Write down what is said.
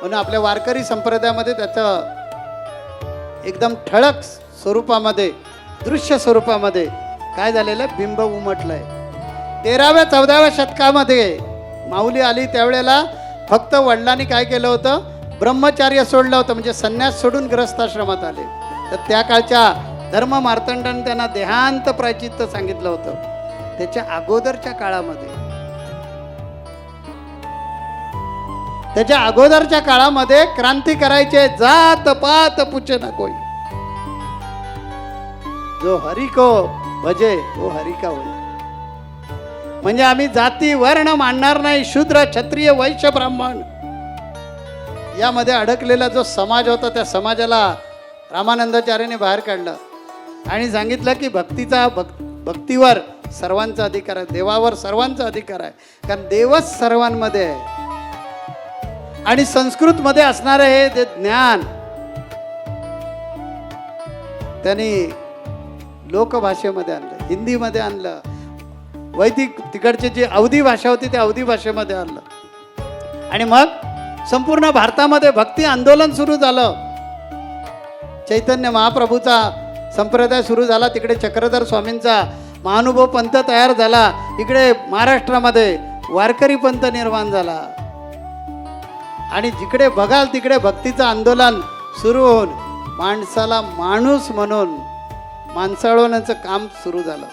म्हणून आपल्या वारकरी संप्रदायामध्ये त्याचं एकदम ठळक स्वरूपामध्ये, दृश्य स्वरूपामध्ये काय झालेलं, बिंब उमटलंय. 13व्या-14व्या शतकामध्ये माऊली आली त्यावेळेला फक्त वडिलांनी काय केलं होतं, ब्रह्मचार्य सोडलं होतं, म्हणजे संन्यास सोडून ग्रस्ताश्रमात आले. तर त्या काळच्या धर्म मार्तंडाने त्यांना देहांत प्रायचित्त सांगितलं होतं. त्याच्या अगोदरच्या काळामध्ये क्रांती करायचे, जात पात पूछे न कोई, जो हरि को भजे वो हरि का होय. म्हणजे आम्ही जाती वर्ण मानणार नाही, शूद्र क्षत्रिय वैश्य ब्राह्मण यामध्ये अडकलेला जो समाज होता त्या समाजाला रामानंदाचार्याने बाहेर काढलं आणि सांगितलं की भक्तीवर सर्वांचा अधिकार आहे, देवावर सर्वांचा अधिकार आहे, कारण देवच सर्वांमध्ये आहे. आणि संस्कृतमध्ये असणारे हे जे ज्ञान त्यांनी लोकभाषेमध्ये आणलं, हिंदीमध्ये आणलं, वैदिक तिकडची जी अवधी भाषा होती त्या अवधी भाषेमध्ये आणलं. आणि मग संपूर्ण भारतामध्ये भक्ती आंदोलन सुरू झालं. चैतन्य महाप्रभूचा संप्रदाय सुरू झाला, तिकडे चक्रधर स्वामींचा महानुभव पंथ तयार झाला, इकडे महाराष्ट्रामध्ये वारकरी पंथ निर्माण झाला. आणि जिकडे बघाल तिकडे भक्तीचं आंदोलन सुरू होऊन माणसाला माणूस म्हणून माणसाळवण्याचं काम सुरू झालं.